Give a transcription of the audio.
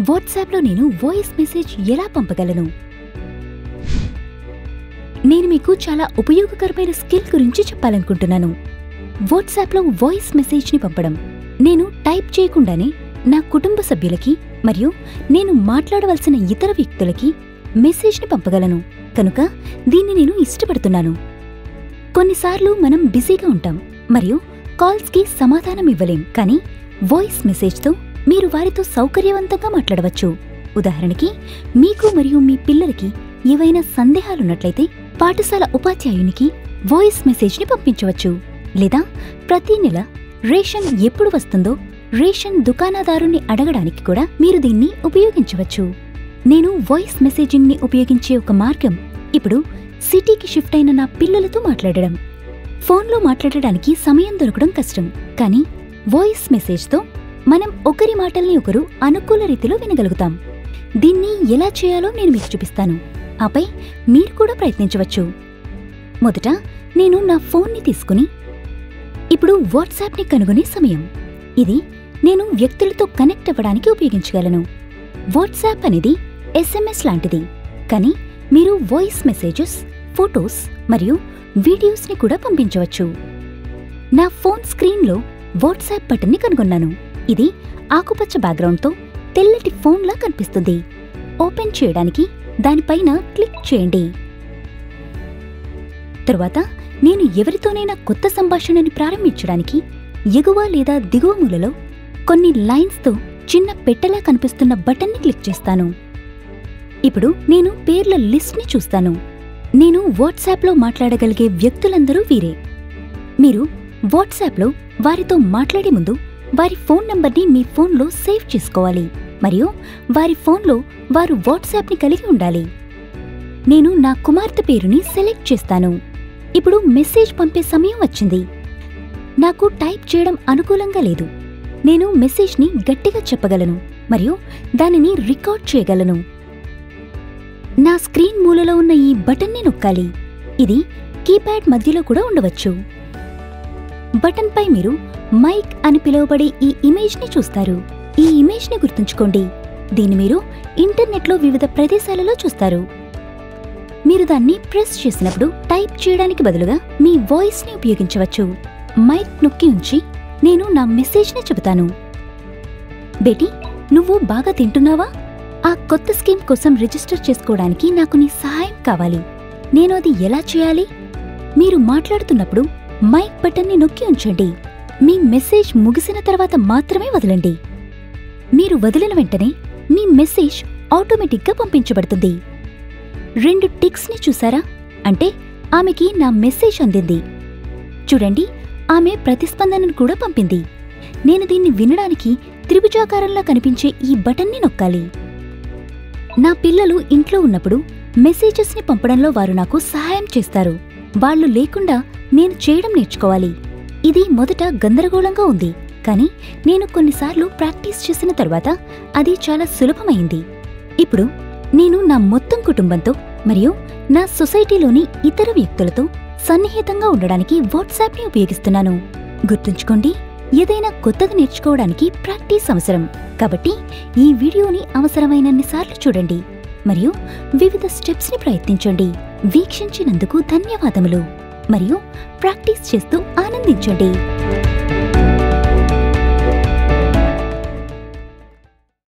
వాట్సాప్లో నేను voice message ఎలా పంపగలను? నేను మీకు చాలా ఉపయోగకరమైన స్కిల్ గురించి చెప్పాలనుకుంటున్నాను. వాట్సాప్లో వాయిస్ మెసేజ్ని పంపడం. నేను టైప్ చేయకుండానే నా కుటుంబ సభ్యులకి మరియు నేను మాట్లాడవలసిన ఇతర వ్యక్తులకి మెసేజ్ని పంపగలను కనుక దీన్ని నేను ఇష్టపడుతున్నాను. కొన్నిసార్లు మనం బిజీగా ఉంటాం మరియు కాల్స్కి సమాధానం ఇవ్వలేం, కానీ వాయిస్ మెసేజ్తో మీరు వారితో సౌకర్యవంతంగా మాట్లాడవచ్చు. ఉదాహరణకి మీకు మరియు మీ పిల్లలకి ఏవైనా సందేహాలున్నట్లయితే పాఠశాల ఉపాధ్యాయునికి వాయిస్ మెసేజ్ని పంపించవచ్చు. లేదా ప్రతి నెల రేషన్ ఎప్పుడు వస్తుందో రేషన్ దుకాణదారుని అడగడానికి కూడా మీరు దీన్ని ఉపయోగించవచ్చు. నేను వాయిస్ మెసేజింగ్ని ఉపయోగించే ఒక మార్గం ఇప్పుడు సిటీకి షిఫ్ట్ అయిన నా పిల్లలతో మాట్లాడడం. ఫోన్లో మాట్లాడడానికి సమయం దొరకడం కష్టం, కానీ వాయిస్ మెసేజ్తో మనం ఒకరి మాటల్ని ఒకరు అనుకూల రీతిలో వినగలుగుతాం. దీన్ని ఎలా చేయాలో నేను మీకు చూపిస్తాను. ఆపై మీరు కూడా ప్రయత్నించవచ్చు. మొదట నేను నా ఫోన్ని తీసుకుని ఇప్పుడు వాట్సాప్ని కనుగొనే సమయం. ఇది నేను వ్యక్తులతో కనెక్ట్ అవ్వడానికి ఉపయోగించగలను. వాట్సాప్ అనేది SMS లాంటిది, కానీ మీరు వాయిస్ మెసేజెస్, ఫోటోస్ మరియు వీడియోస్ని కూడా పంపించవచ్చు. నా ఫోన్ స్క్రీన్లో వాట్సాప్ బటన్ని కనుగొన్నాను. ఇది ఆకుపచ్చ బ్యాక్గ్రౌండ్తో తెల్లటి ఫోన్లా కనిపిస్తుంది. ఓపెన్ చేయడానికి దానిపైన క్లిక్ చేయండి. తరువాత నేను ఎవరితోనైనా కొత్త సంభాషణని ప్రారంభించడానికి ఎగువ లేదా దిగువ మూలలో కొన్ని లైన్స్తో చిన్న పెట్టెలా కనిపిస్తున్న బటన్ని క్లిక్ చేస్తాను. ఇప్పుడు నేను పేర్ల లిస్ట్ని చూస్తాను. నేను వాట్సాప్లో మాట్లాడగలిగే వ్యక్తులందరూ వీరే. మీరు వాట్సాప్లో వారితో మాట్లాడే ముందు వారి ఫోన్ నంబర్ని మీ ఫోన్లో సేవ్ చేసుకోవాలి మరియు వారి ఫోన్లో వారు వాట్సాప్ని కలిగి ఉండాలి. నేను నా కుమార్తె పేరుని సెలెక్ట్ చేస్తాను. ఇప్పుడు మెసేజ్ పంపే సమయం వచ్చింది. నాకు టైప్ చేయడం అనుకూలంగా లేదు. నేను మెసేజ్ని గట్టిగా చెప్పగలను మరియు దానిని రికార్డ్ చేయగలను. నా స్క్రీన్ మూలలో ఉన్న ఈ బటన్ని నొక్కాలి. ఇది కీప్యాడ్ మధ్యలో కూడా ఉండవచ్చు. బటన్పై మీరు మైక్ అని పిలువబడే ఈ ఇమేజ్ని చూస్తారు. ఈ ఇమేజ్ని గుర్తుంచుకోండి. దీన్ని మీరు ఇంటర్నెట్లో వివిధ ప్రదేశాలలో చూస్తారు. మీరు దాన్ని ప్రెస్ చేసినప్పుడు టైప్ చేయడానికి బదులుగా మీ వాయిస్ని ఉపయోగించవచ్చు. మైక్ నొక్కి ఉంచి నేను నా మెసేజ్ని చెబుతాను. బేటీ, నువ్వు బాగా తింటున్నావా? ఆ కొత్త స్కీమ్ కోసం రిజిస్టర్ చేసుకోవడానికి నాకు నీ సహాయం కావాలి. నేను అది ఎలా చేయాలి? మీరు మాట్లాడుతున్నప్పుడు మైక్ బటన్ని నొక్కి ఉంచండి. మీ మెసేజ్ ముగిసిన తర్వాత మాత్రమే వదలండి. మీరు వదిలిన వెంటనే మీ మెసేజ్ ఆటోమేటిక్గా పంపించబడుతుంది. 2 టిక్స్ని చూసారా? అంటే ఆమెకి నా మెసేజ్ అందింది. చూడండి, ఆమె ప్రతిస్పందనను కూడా పంపింది. నేను దీన్ని వినడానికి త్రిభుజాకారంలా కనిపించే ఈ బటన్ని నొక్కాలి. నా పిల్లలు ఇంట్లో ఉన్నప్పుడు మెసేజెస్ని పంపడంలో వారు నాకు సహాయం చేస్తారు. వాళ్ళు లేకుండా నేను చేయడం నేర్చుకోవాలి. ఇది మొదట గందరగోళంగా ఉంది, కానీ నేను కొన్నిసార్లు ప్రాక్టీస్ చేసిన తరువాత అది చాలా సులభమైంది. ఇప్పుడు నేను నా మొత్తం కుటుంబంతో మరియు నా సొసైటీలోని ఇతర వ్యక్తులతో సన్నిహితంగా ఉండడానికి వాట్సాప్ని ఉపయోగిస్తున్నాను. గుర్తుంచుకోండి, ఏదైనా కొత్తది నేర్చుకోవడానికి ప్రాక్టీస్ అవసరం. కాబట్టి ఈ వీడియోని అవసరమైనన్నిసార్లు చూడండి మరియు వివిధ స్టెప్స్ని ప్రయత్నించండి. వీక్షించినందుకు ధన్యవాదములు మరియు ప్రాక్టీస్ చేస్తూ ఆనందించండి.